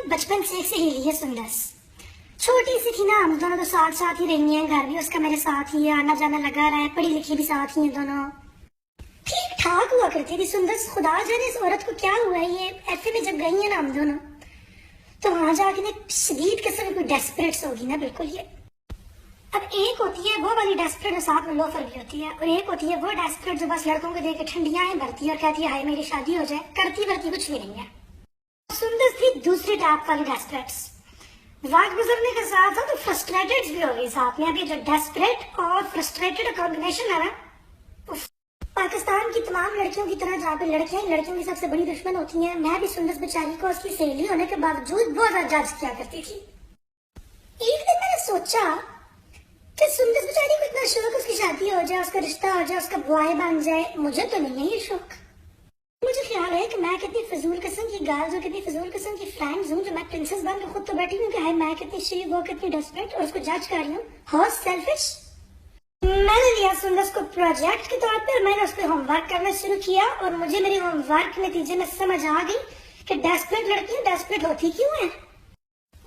बचपन से एक सहेली है सुंदस। छोटी सी थी ना, हम दोनों तो साथ साथ ही रही हैं, घर भी उसका मेरे साथ ही है, आना जाना लगा रहा है, पढ़ी लिखी भी साथ ही हैं दोनों। ठीक ठाक हुआ करती थी सुंदस। खुदा जाने इस औरत को क्या हुआ है, ये एफए में जब गई है ना हम दोनों, तो वहां जाके ना शदीद किस्म की डेस्परेट होगी ना बिल्कुल ये। अब एक होती है वो वाली डेस्परेट, साथ में लोफर भी होती है, और एक होती है वो डेस्परेट जो बस लड़कों को देख के ठंडियां भरती है और कहती है हाय मेरी शादी हो जाए, करती भरती कुछ भी नहीं है। सुंदर थी दूसरी टाइप वाली डेस्परेट्स। वक्त गुजरने के साथ साथ तो फ्रस्ट्रेटेड भी हो गई साथ में। अभी जो डेस्परेट और फ्रस्ट्रेटेड कॉम्बिनेशन है ना, पाकिस्तान की तमाम लड़कियों की तरह जहाँ पे लड़कियां लड़कियों की सबसे बड़ी दुश्मन होती हैं, मैं भी सुंदर बेचारी को उसकी सहेली होने के बावजूद बहुत ज्यादा जज किया करती थी। एक दिन मैंने सोचा कि सुंदर बेचारी को इतना शौक उसकी शादी हो जाए, उसका रिश्ता हो जाए, उसका बॉय बन जाए, मुझे तो नहीं है ये शौक। मुझे ख्याल है कि मैं कितनी फजूल किस्म की गर्ल्स हूँ, कितनी फजूल किस्म की फ्रेंड्स हूँ, जो मैं प्रिंसेस बन के खुद तो बैठी हूँ कि हाय मैं कितनी शी, वो कितनी डेस्परेट, और उसको जज कर रही हूँ। How selfish. मैंने लिया सुंदर को प्रोजेक्ट के तौर पे और मैंने उस पर होमवर्क करना शुरू किया, और मुझे मेरे होमवर्क के नतीजे में समझ आ गई कि डेस्परेट लड़कियां डेस्परेट होती क्यों है।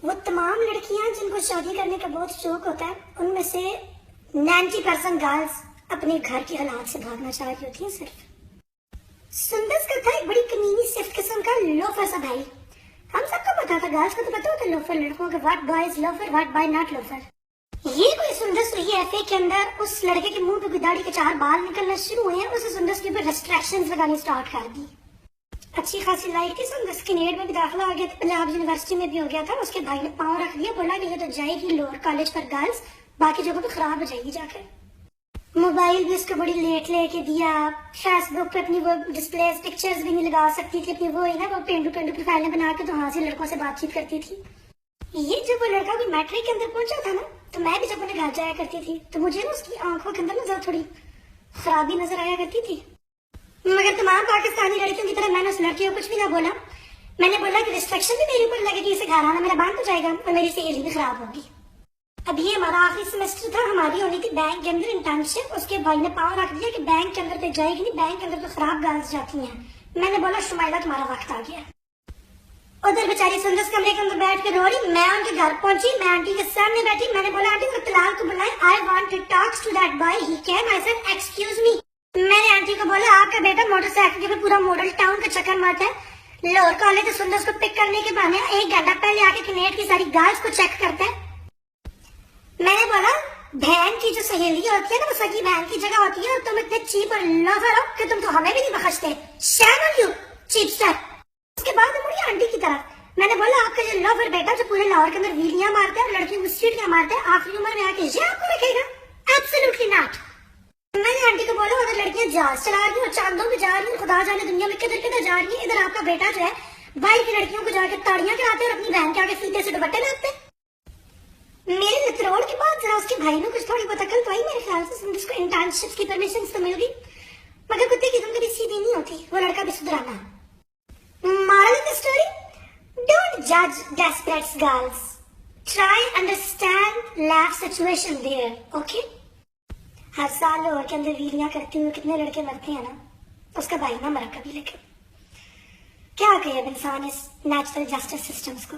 वो तमाम लड़कियां जिनको शादी करने का बहुत शौक होता है, उनमें से 90% गर्ल्स अपने घर की हालात से भागना चाह रही होती है सिर्फ। सुंदर का था एक बड़ी कमीनी सिफ्ट किस्म का लोफर सा भाई। हम सबको पता था, गर्ल्स को तो पता होता है लोफर लड़कों का, what boy is loafer, what boy not loafer. ये कोई सुंदर रही है एफए के अंदर, उस लड़के के मुंह पे कोई दाढ़ी के 4 बाल निकलना शुरू हुए हैं, उसे सुंदर के ऊपर रेस्ट्रिक्शंस लगानी स्टार्ट कर दी। अच्छी खासी लाइफ थी सुंदर की, नेट में भी दाखिला आ गया था, पंजाब यूनिवर्सिटी में भी हो गया था। उसके भाई ने पाँव रख दिया, बोला कि ये तो जाएगी लोअर कॉलेज पर गर्ल्स, बाकी जगहों पर खराब हो जाएगी जाकर। मोबाइल भी उसको बड़ी लेट लेके दिया, फेसबुक पे अपनी वो डिस्प्ले पिक्चर्स भी नहीं लगा सकती थी अपनी, वो है ना वो पेंडू पेंडू प्रोफाइल बना के तो वहां से लड़कों से बातचीत करती थी। ये जब वो लड़का भी मैट्रिक के अंदर पहुंचा था ना, तो मैं भी जब उन्हें घर जाया करती थी तो मुझे ना उसकी आंखों के अंदर ना थोड़ी खराबी नजर आया करती थी। मगर तमाम पाकिस्तानी लड़कियों की तरह मैंने उस लड़की को कुछ भी ना बोला। मैंने बोला कि रिस्ट्रिक्शन भी मेरे ऊपर लगेगी, इसे घर आना मेरा बंद हो जाएगा और मेरी सहेली भी खराब होगी। अब ये हमारा आखिरी सेमेस्टर था, हमारी होनी थी बैंक के अंदर इंटर्नशिप। उसके भाई ने पाँव रख दिया कि बैंक के अंदर तो जाएगी नहीं, बैंक के अंदर तो खराब गर्ल्स जाती हैं। मैंने बोला शुमाइला तुम्हारा वक्त आ गया। उधर बेचारी सुंदर कमरे के अंदर बैठ के रो रही। मैं उनके घर पहुंची, मैं आंटी के सामने बैठी, मैंने बोला आंटी को तलाल को बुलाएं, I want to talk to that boy, he can. I said excuse me. मैंने आंटी को बोला आपका बेटा मोटरसाइकिल पे पूरा मॉडल टाउन का चक्कर मारता है, लोअर कॉलेज से सुंदर को पिक करने के बहाने 1 घंटा पहले आके कनेट की सारी गर्ल्स को चेक करता है। मैंने बोला बहन की जो सहेली होती है ना, वो सगी बहन की जगह होती है, और तुम इतने चीप और लोफर हो कि तुम तो हमें भी नहीं बख्शते। Shame on you cheapster. उसके बाद मुड़ी आंटी की तरफ मैंने बोला आपका जो लोफर बेटा जो पूरे लाहौर के अंदर वीलियां मारता है और लड़कियों को सीटियां मारता है, आखिरी उम्र में आके ये आपको रखेगा? Absolutely not. मैंने आंटी को बोला उधर लड़कियां जहाज चला रही है और चांदों में जा रही है, खुदा जाने दुनिया में किधर किधर जा रही है, इधर आपका बेटा जो है भाई की लड़कियों को जाकर ताड़ियां कराते और अपनी बहन के आगे फीते से दुपट्टे लाते। मेरे लतरोड़ के बाद जरा उसके भाई ने कुछ थोड़ी बहुत अकल तो आई मेरे ख्याल से। उसको इंटर्नशिप की परमिशन तो मिल गई, मगर कुत्ते की जिंदगी सीधी नहीं होती, वो लड़का भी सुधराना। Moral of the story, don't जज desperate girls, try understand life situation there, okay. हर साल लाहौर के अंदर वीलियां करते हुए कितने लड़के मरते हैं ना, उसका भाई ना मरा कभी, लेकिन क्या कहे इंसान इस नेचुरल जस्टिस सिस्टम्स को।